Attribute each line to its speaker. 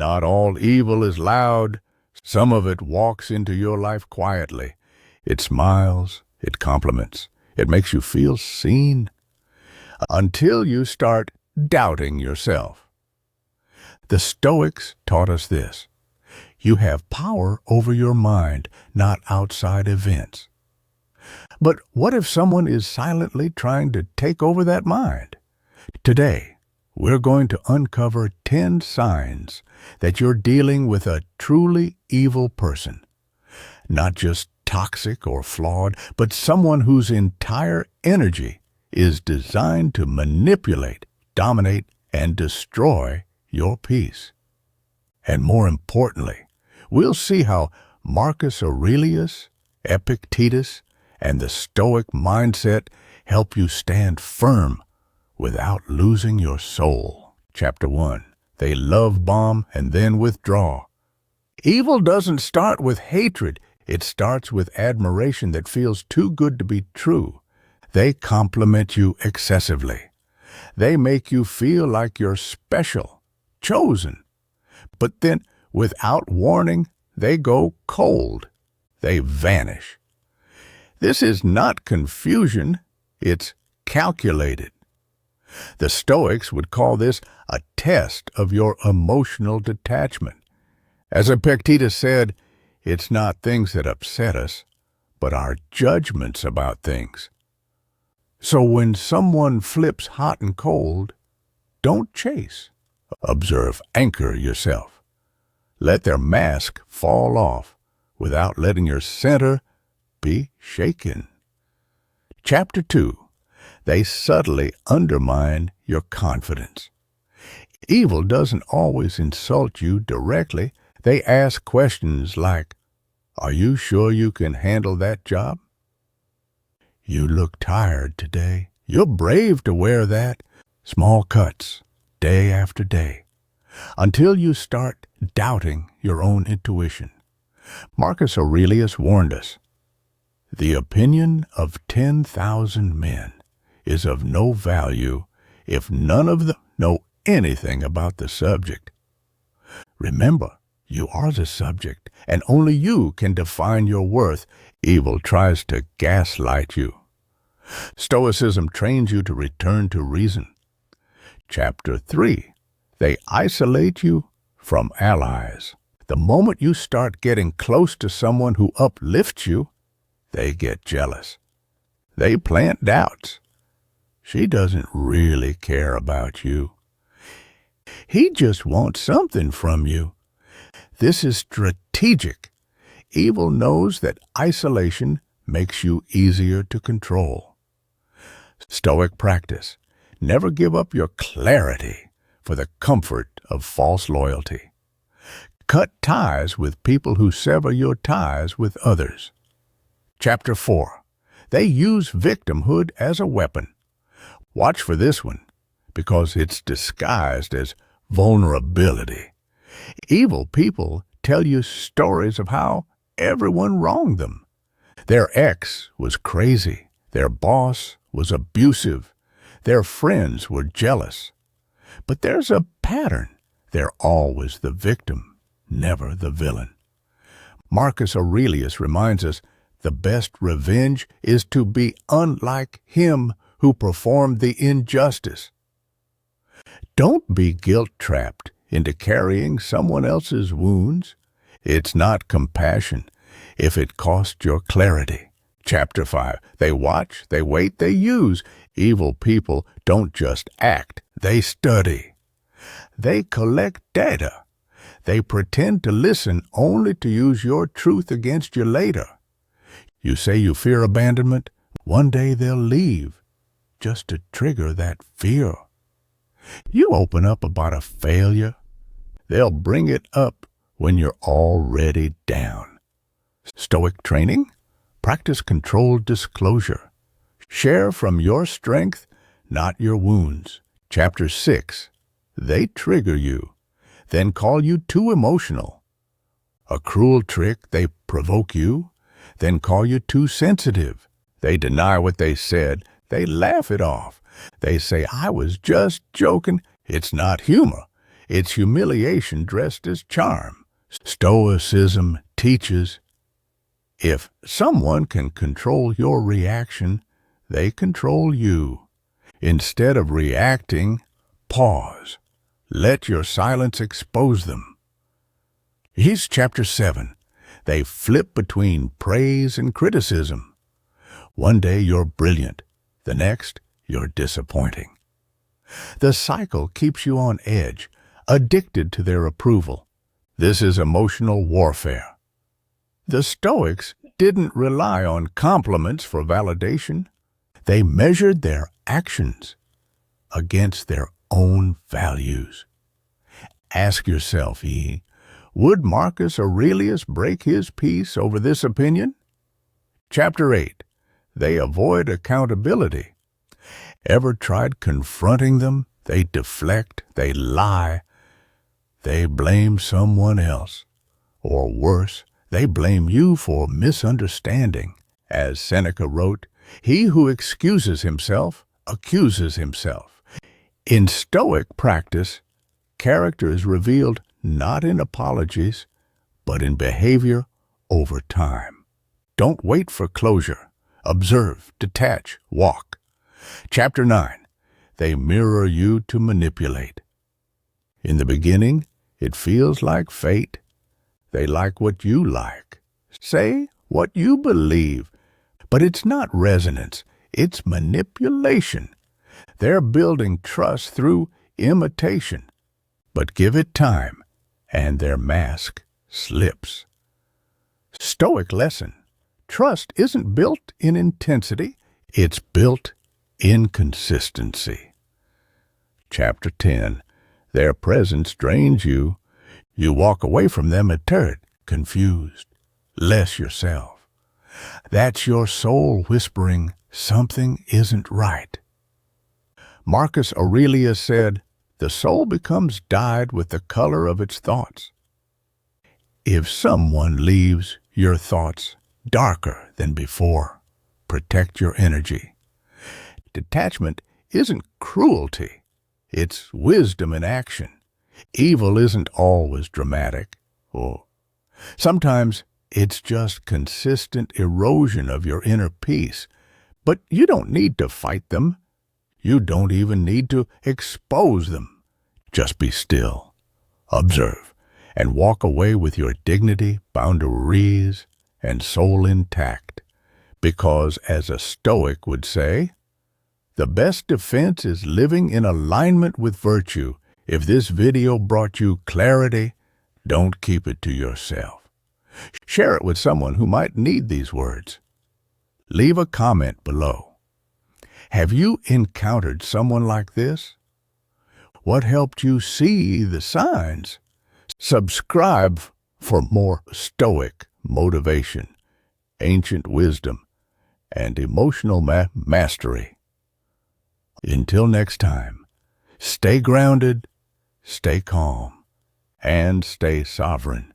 Speaker 1: Not all evil is loud. Some of it walks into your life quietly. It smiles, it compliments, it makes you feel seen, until you start doubting yourself. The Stoics taught us this. You have power over your mind, not outside events. But what if someone is silently trying to take over that mind? Today, we're going to uncover 10 signs that you're dealing with a truly evil person. Not just toxic or flawed, but someone whose entire energy is designed to manipulate, dominate, and destroy your peace. And more importantly, we'll see how Marcus Aurelius, Epictetus, and the Stoic mindset help you stand firm without losing your soul. Chapter 1. They love bomb and then withdraw. Evil doesn't start with hatred. It starts with admiration that feels too good to be true. They compliment you excessively. They make you feel like you're special, chosen. But then, without warning, they go cold. They vanish. This is not confusion, it's calculated. The Stoics would call this a test of your emotional detachment. As Epictetus said, it's not things that upset us, but our judgments about things. So when someone flips hot and cold, don't chase. Observe, anchor yourself. Let their mask fall off without letting your center be shaken. Chapter 2. They subtly undermine your confidence. Evil doesn't always insult you directly. They ask questions like, "Are you sure you can handle that job? You look tired today. You're brave to wear that." Small cuts, day after day, until you start doubting your own intuition. Marcus Aurelius warned us, "The opinion of 10,000 men is of no value if none of them know anything about the subject." Remember, you are the subject, and only you can define your worth. Evil tries to gaslight you. Stoicism trains you to return to reason. Chapter 3. They isolate you from allies. The moment you start getting close to someone who uplifts you, they get jealous. They plant doubts. She doesn't really care about you. He just wants something from you. This is strategic. Evil knows that isolation makes you easier to control. Stoic practice. Never give up your clarity for the comfort of false loyalty. Cut ties with people who sever your ties with others. Chapter 4. They use victimhood as a weapon. Watch for this one, because it's disguised as vulnerability. Evil people tell you stories of how everyone wronged them. Their ex was crazy. Their boss was abusive. Their friends were jealous. But there's a pattern. They're always the victim, never the villain. Marcus Aurelius reminds us the best revenge is to be unlike him who performed the injustice. Don't be guilt-trapped into carrying someone else's wounds. It's not compassion if it costs your clarity. Chapter 5. They watch, they wait, they use. Evil people don't just act, they study. They collect data. They pretend to listen only to use your truth against you later. You say you fear abandonment, one day they'll leave, just to trigger that fear. You open up about a failure, they'll bring it up when you're already down. Stoic training? Practice controlled disclosure. Share from your strength, not your wounds. Chapter 6. They trigger you, then call you too emotional. A cruel trick, they provoke you, then call you too sensitive. They deny what they said, they laugh it off. They say, "I was just joking." It's not humor, It's humiliation dressed as charm. Stoicism teaches, if someone can control your reaction, they control you. Instead of reacting, pause. Let your silence expose them. Here's chapter 7. They flip between praise and criticism. One day you're brilliant, the next you're disappointing. The cycle keeps you on edge, addicted to their approval. This is emotional warfare. The Stoics didn't rely on compliments for validation. They measured their actions against their own values. Ask yourself, would Marcus Aurelius break his peace over this opinion? Chapter 8. They avoid accountability. Ever tried confronting them? They deflect, they lie, they blame someone else. Or worse, they blame you for misunderstanding. As Seneca wrote, he who excuses himself accuses himself. In Stoic practice, character is revealed not in apologies, but in behavior over time. Don't wait for closure. Observe, detach, walk. Chapter 9. They mirror you to manipulate. In the beginning, it feels like fate. They like what you like. Say what you believe. But it's not resonance, it's manipulation. They're building trust through imitation. But give it time, and their mask slips. Stoic lesson. Trust isn't built in intensity, it's built in consistency. Chapter 10. Their presence drains you. You walk away from them deterred, confused, less yourself. That's your soul whispering, something isn't right. Marcus Aurelius said, the soul becomes dyed with the color of its thoughts. If someone leaves your thoughts darker than before, protect your energy. Detachment isn't cruelty, it's wisdom in action. Evil isn't always dramatic, or sometimes it's just consistent erosion of your inner peace. But you don't need to fight them. You don't even need to expose them. Just be still, observe, and walk away with your dignity, boundaries, and soul intact. Because, as a Stoic would say, the best defense is living in alignment with virtue. If this video brought you clarity, don't keep it to yourself. Share it with someone who might need these words. Leave a comment below. Have you encountered someone like this? What helped you see the signs? Subscribe for more Stoic motivation, ancient wisdom, and emotional mastery. Until next time, stay grounded, stay calm, and stay sovereign.